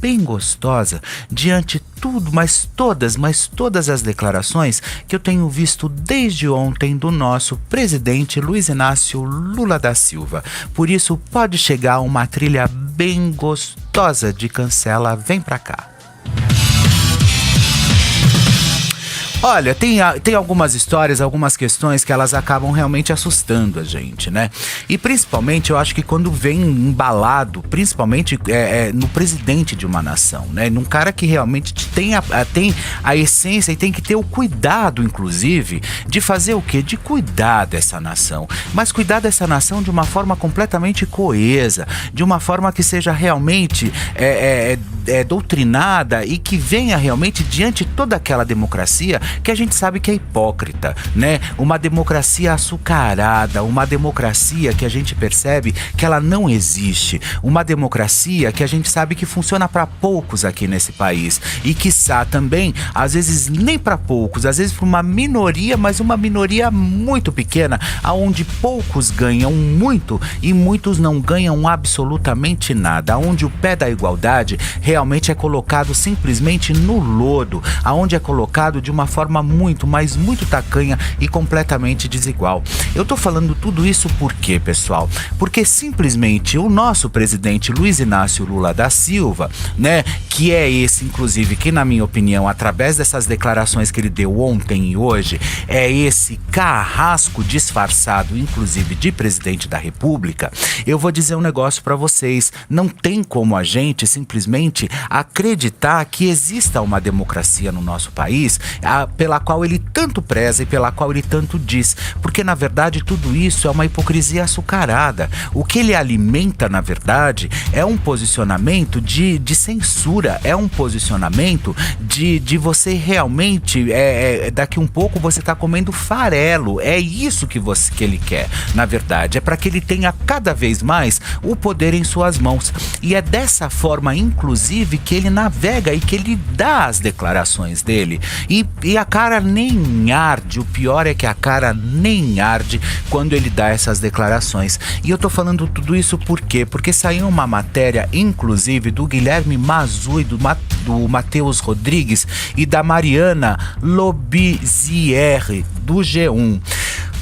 bem gostosa diante tudo, mas todas as declarações que eu tenho visto desde ontem do nosso presidente Luiz Inácio Lula da Silva. Por isso, pode chegar uma trilha bem gostosa de Cancela, vem pra cá. Olha, tem algumas histórias, algumas questões que elas acabam realmente assustando a gente, né? E principalmente, eu acho que quando vem embalado, principalmente no presidente de uma nação, né? Num cara que realmente tem a essência e tem que ter o cuidado, inclusive, de fazer o quê? De cuidar dessa nação. Mas cuidar dessa nação de uma forma completamente coesa, de uma forma que seja realmente doutrinada e que venha realmente diante de toda aquela democracia que a gente sabe que é hipócrita, né? Uma democracia açucarada, uma democracia que a gente percebe que ela não existe, uma democracia que a gente sabe que funciona para poucos aqui nesse país e quiçá também, às vezes nem para poucos, às vezes para uma minoria, mas uma minoria muito pequena, aonde poucos ganham muito e muitos não ganham absolutamente nada, aonde o pé da igualdade realmente é colocado simplesmente no lodo, aonde é colocado de uma forma muito, mas muito tacanha e completamente desigual. Eu tô falando tudo isso por quê, pessoal? Porque simplesmente o nosso presidente Luiz Inácio Lula da Silva, né, que é esse, inclusive, que na minha opinião, através dessas declarações que ele deu ontem e hoje, é esse carrasco disfarçado, inclusive, de presidente da República. Eu vou dizer um negócio pra vocês, não tem como a gente simplesmente acreditar que exista uma democracia no nosso país, pela qual ele tanto preza e pela qual ele tanto diz, porque na verdade tudo isso é uma hipocrisia açucarada. O que ele alimenta, na verdade, é um posicionamento de censura, é um posicionamento de você realmente, daqui um pouco você tá comendo farelo, é isso que ele quer, na verdade, é para que ele tenha cada vez mais o poder em suas mãos, e é dessa forma, inclusive, que ele navega e que ele dá as declarações dele, e a cara nem arde, o pior é que a cara nem arde quando ele dá essas declarações. E eu tô falando tudo isso por quê? Porque saiu uma matéria, inclusive, do Guilherme Mazui, do Matheus Rodrigues e da Mariana Lobizieri, do G1.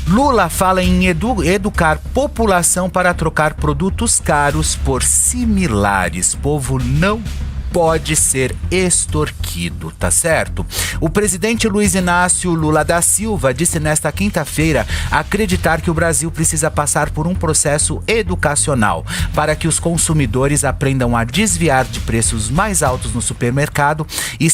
Lula fala em educar população para trocar produtos caros por similares. Povo não pode ser extorquido, tá certo? O presidente Luiz Inácio Lula da Silva disse nesta quinta-feira acreditar que o Brasil precisa passar por um processo educacional para que os consumidores aprendam a desviar de preços mais altos no supermercado e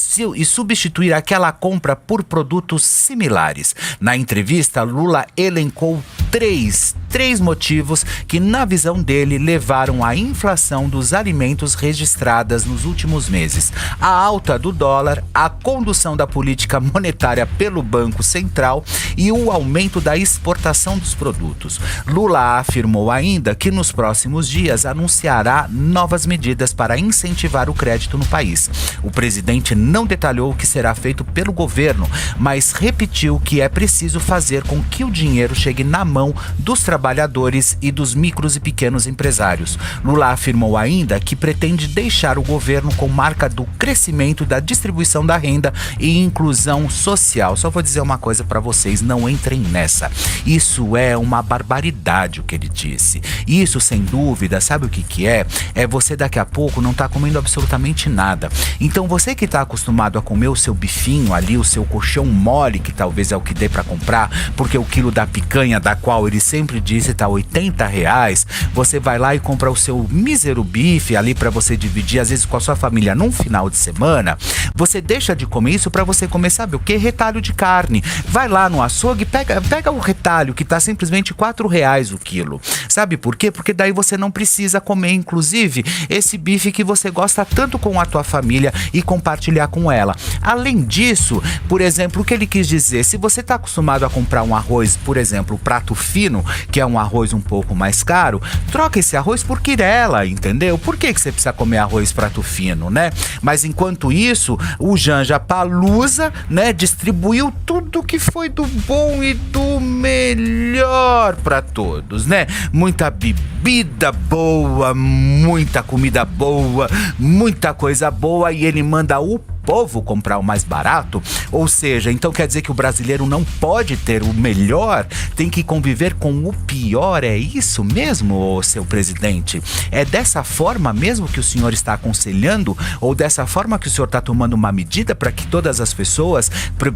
substituir aquela compra por produtos similares. Na entrevista, Lula elencou três motivos que, na visão dele, levaram à inflação dos alimentos registradas nos últimos meses: a alta do dólar, a condução da política monetária pelo Banco Central e o aumento da exportação dos produtos. Lula afirmou ainda que nos próximos dias anunciará novas medidas para incentivar o crédito no país. O presidente não detalhou o que será feito pelo governo, mas repetiu que é preciso fazer com que o dinheiro chegue na mão dos trabalhadores e dos micros e pequenos empresários. Lula afirmou ainda que pretende deixar o governo com marca do crescimento da distribuição da renda e inclusão social. Só vou dizer uma coisa para vocês, não entrem nessa. Isso é uma barbaridade o que ele disse. Isso, sem dúvida, sabe o que é? É você daqui a pouco não tá comendo absolutamente nada. Então você que tá acostumado a comer o seu bifinho ali, o seu colchão mole, que talvez é o que dê para comprar, porque o quilo da picanha, da qual ele sempre disse tá R$80, você vai lá e compra o seu mísero bife ali para você dividir, às vezes com a sua família num final de semana. Você deixa de comer isso para você comer, sabe o que? Retalho de carne. Vai lá no açougue, pega o retalho que tá simplesmente R$4 o quilo. Sabe por quê? Porque daí você não precisa comer, inclusive, esse bife que você gosta tanto com a tua família e compartilhar com ela. Além disso, por exemplo, o que ele quis dizer, se você tá acostumado a comprar um arroz, por exemplo, prato fino, que é um arroz um pouco mais caro, troca esse arroz por quirela, entendeu? Por que você precisa comer arroz prato fino, né? Mas enquanto isso, isso, o Janja Palusa, né, distribuiu tudo que foi do bom e do melhor para todos, né? Muita bebida boa, muita comida boa, muita coisa boa, e ele manda o povo comprar o mais barato. Ou seja, então quer dizer que o brasileiro não pode ter o melhor, tem que conviver com o pior. É isso mesmo, ô seu presidente? É dessa forma mesmo que o senhor está aconselhando? Ou dessa forma que o senhor está tomando uma medida para que todas as pessoas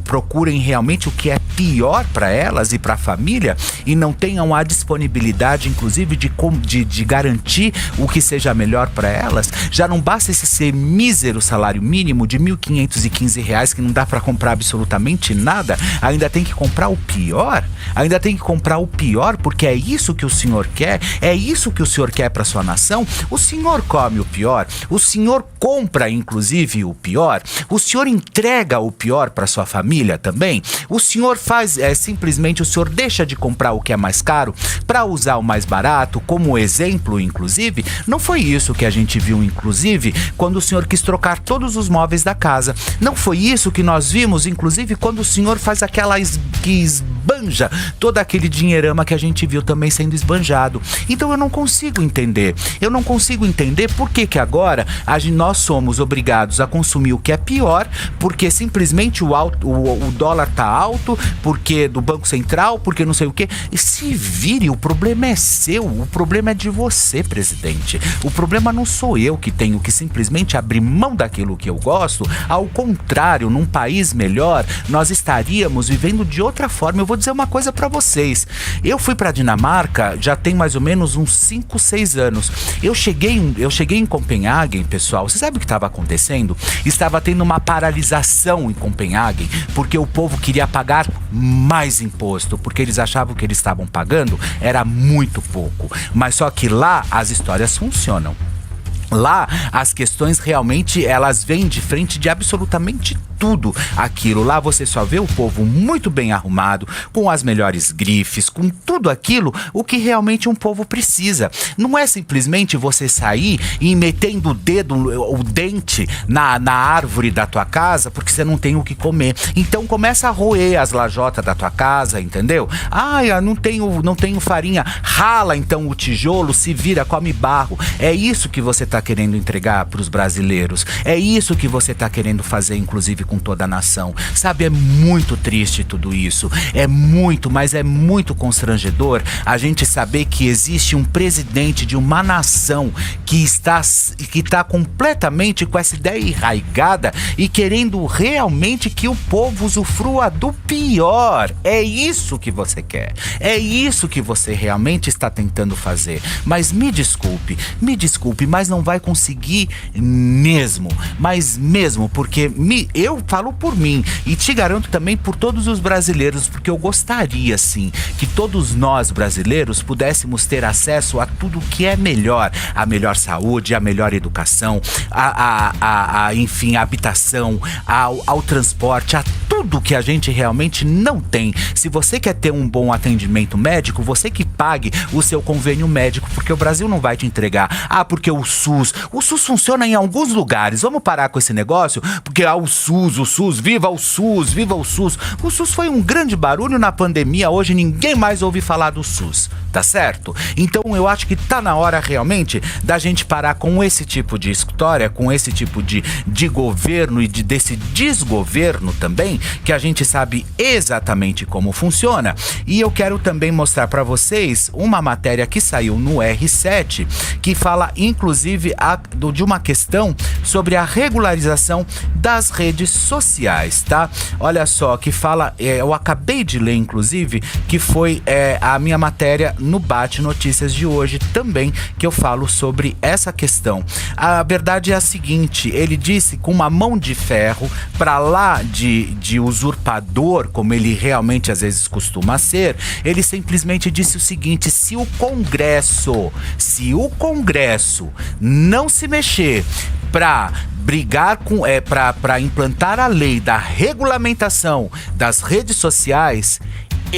procurem realmente o que é pior para elas e para a família, e não tenham a disponibilidade, inclusive, de garantir o que seja melhor para elas? Já não basta esse ser mísero salário mínimo de R$1.515, que não dá para comprar absolutamente nada, ainda tem que comprar o pior? Ainda tem que comprar o pior porque é isso que o senhor quer? É isso que o senhor quer para sua nação? O senhor come o pior? O senhor compra, inclusive, o pior? O senhor entrega o pior para sua família também? O senhor faz, simplesmente, o senhor deixa de comprar o que é mais caro para usar o mais barato, como exemplo, inclusive? Não foi isso que a gente viu, inclusive, quando o senhor quis trocar todos os móveis da casa. Não foi isso que nós vimos, inclusive, quando o senhor faz que esbanja todo aquele dinheirama que a gente viu também sendo esbanjado. Então eu não consigo entender. Eu não consigo entender por que agora nós somos obrigados a consumir o que é pior, porque simplesmente o dólar tá alto, porque do Banco Central, porque não sei o quê. E se vire, o problema é seu, o problema é de você, presidente. O problema não sou eu que tenho que simplesmente abrir mão daquilo que eu gosto. Ao contrário, num país melhor, nós estaríamos vivendo de outra forma. Eu vou dizer uma coisa pra vocês. Eu fui pra Dinamarca já tem mais ou menos uns 5, 6 anos. Eu cheguei em Copenhague, pessoal. Você sabe o que estava acontecendo? Estava tendo uma paralisação em Copenhague, porque o povo queria pagar mais imposto, porque eles achavam que eles estavam pagando era muito pouco. Mas só que lá as histórias funcionam. Lá, as questões realmente, elas vêm de frente de absolutamente tudo aquilo. Lá você só vê o povo muito bem arrumado, com as melhores grifes, com tudo aquilo, o que realmente um povo precisa. Não é simplesmente você sair e ir metendo o dente na árvore da tua casa, porque você não tem o que comer. Então começa a roer as lajotas da tua casa, entendeu? Eu não tenho farinha. Rala então o tijolo, se vira, come barro. É isso que você tá querendo entregar para os brasileiros. É isso que você tá querendo fazer, inclusive, com toda a nação. Sabe, é muito triste tudo isso. Mas é muito constrangedor a gente saber que existe um presidente de uma nação que está completamente com essa ideia enraigada e querendo realmente que o povo usufrua do pior. É isso que você quer. É isso que você realmente está tentando fazer. Mas me desculpe, mas não vai conseguir mesmo. Porque eu falo por mim e te garanto também por todos os brasileiros, porque eu gostaria sim que todos nós brasileiros pudéssemos ter acesso a tudo que é melhor, a melhor saúde, a melhor educação, enfim, a habitação, ao transporte, a tudo que a gente realmente não tem. Se você quer ter um bom atendimento médico, você que pague o seu convênio médico, porque o Brasil não vai te entregar. Porque o SUS funciona em alguns lugares. Vamos parar com esse negócio, porque o SUS, viva o SUS, viva o SUS. O SUS foi um grande barulho na pandemia, hoje ninguém mais ouve falar do SUS, tá certo? Então eu acho que tá na hora realmente da gente parar com esse tipo de história, com esse tipo de governo e desse desgoverno também, que a gente sabe exatamente como funciona. E eu quero também mostrar para vocês uma matéria que saiu no R7, que fala inclusive de uma questão sobre a regularização das redes sociais, tá? Olha só, que fala, eu acabei de ler inclusive, que foi a minha matéria no Bate Notícias de hoje também, que eu falo sobre essa questão. A verdade é a seguinte: ele disse, com uma mão de ferro, para lá de usurpador, como ele realmente às vezes costuma ser, ele simplesmente disse o seguinte: se o Congresso não se mexer para brigar para implantar a lei da regulamentação das redes sociais,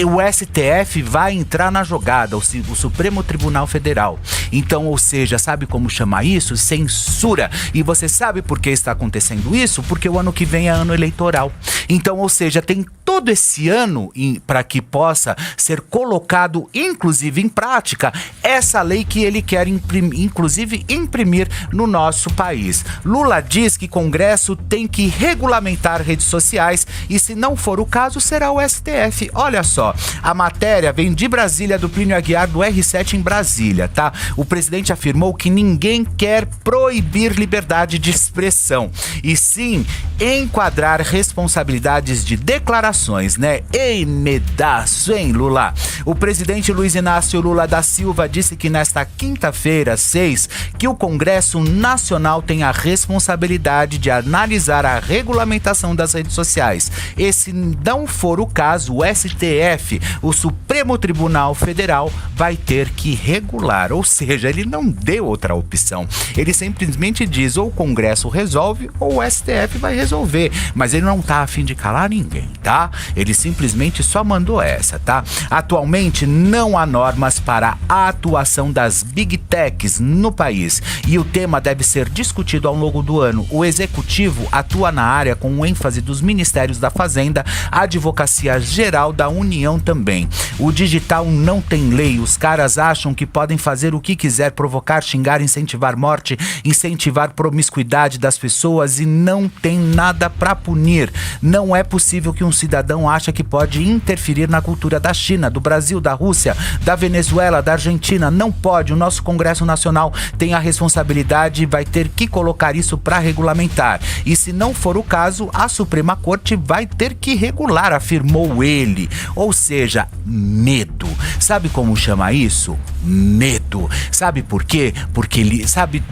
o STF vai entrar na jogada, o Supremo Tribunal Federal. Então, ou seja, sabe como chamar isso? Censura. E você sabe por que está acontecendo isso? Porque o ano que vem é ano eleitoral. Então, ou seja, tem todo esse ano para que possa ser colocado, inclusive em prática, essa lei que ele quer imprimir no nosso país. Lula diz que Congresso tem que regulamentar redes sociais e, se não for o caso, será o STF. Olha só, a matéria vem de Brasília, do Plínio Aguiar, do R7 em Brasília, tá? O presidente afirmou que ninguém quer proibir liberdade de expressão, e sim enquadrar responsabilidades de declarações, né? Ei, medaço, hein, Lula? O presidente Luiz Inácio Lula da Silva disse que nesta quinta-feira, 6, que o Congresso Nacional tem a responsabilidade de analisar a regulamentação das redes sociais. E se não for o caso, o STF, o Supremo Tribunal Federal, vai ter que regular. Ou seja, ele não deu outra opção. Ele simplesmente diz, ou o Congresso resolve, ou o STF vai resolver. Mas ele não tá a fim de calar ninguém, tá? Ele simplesmente só mandou essa, tá? Atualmente não há normas para a atuação das Big Techs no país, e o tema deve ser discutido ao longo do ano. O Executivo atua na área com ênfase dos Ministérios da Fazenda, a Advocacia Geral da União também. O digital não tem lei, os caras acham que podem fazer o que quiser, provocar, xingar, incentivar morte, incentivar promiscuidade das pessoas, e não tem nada para punir. Não é possível que um cidadão ache que pode interferir na cultura da China, do Brasil, da Rússia, da Venezuela, da Argentina. Não pode. O nosso Congresso Nacional tem a responsabilidade e vai ter que colocar isso para regulamentar. E se não for o caso, a Suprema Corte vai ter que regular, afirmou ele. Ou seja, medo. Sabe como chama isso? Medo. Sabe por quê? Porque ele sabe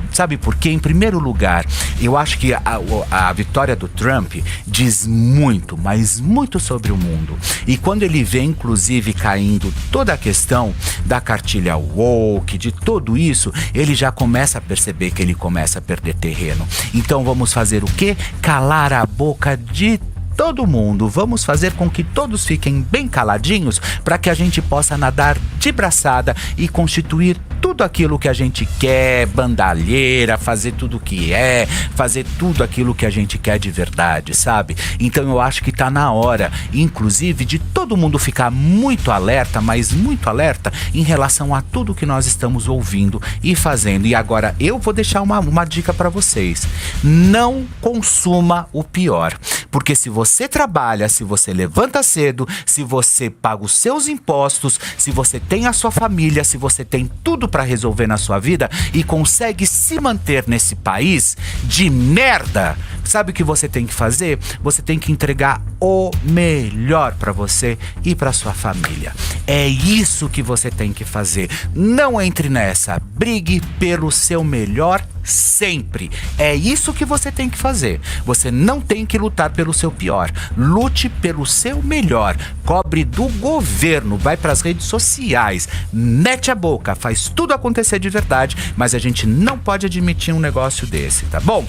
por quê? Em primeiro lugar, eu acho que a vitória do Trump diz muito, mas muito sobre o mundo. E quando ele vê, inclusive, caindo toda a questão da cartilha woke, de tudo isso, ele já começa a perceber que ele começa a perder terreno. Então vamos fazer o quê? Calar a boca de todo mundo. Vamos fazer com que todos fiquem bem caladinhos para que a gente possa nadar de braçada e constituir tudo aquilo que a gente quer, bandalheira, fazer tudo que é, fazer tudo aquilo que a gente quer de verdade, sabe? Então eu acho que tá na hora, inclusive, de todo mundo ficar muito alerta, mas muito alerta em relação a tudo que nós estamos ouvindo e fazendo. E agora eu vou deixar uma dica para vocês. Não consuma o pior, porque se você trabalha, se você levanta cedo, se você paga os seus impostos, se você tem a sua família, se você tem tudo para resolver na sua vida e consegue se manter nesse país de merda, sabe o que você tem que fazer? Você tem que entregar o melhor para você e para sua família. É isso que você tem que fazer. Não entre nessa. Brigue pelo seu melhor sempre. É isso que você tem que fazer. Você não tem que lutar pelo seu pior. Lute pelo seu melhor. Cobre do governo. Vai para as redes sociais. Mete a boca. Faz tudo acontecer de verdade. Mas a gente não pode admitir um negócio desse, tá bom?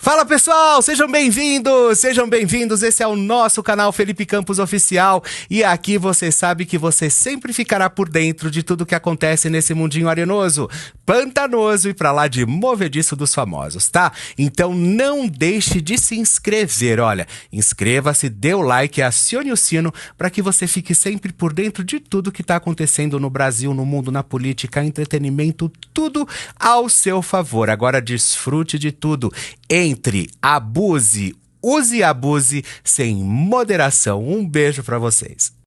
Fala pessoal, sejam bem-vindos, esse é o nosso canal Felipe Campos Oficial e aqui você sabe que você sempre ficará por dentro de tudo que acontece nesse mundinho arenoso, pantanoso e pra lá de movediço dos famosos, tá? Então não deixe de se inscrever, olha, inscreva-se, dê o like, acione o sino para que você fique sempre por dentro de tudo que tá acontecendo no Brasil, no mundo, na política, entretenimento, tudo ao seu favor. Agora desfrute de tudo. Use e abuse sem moderação. Um beijo pra vocês.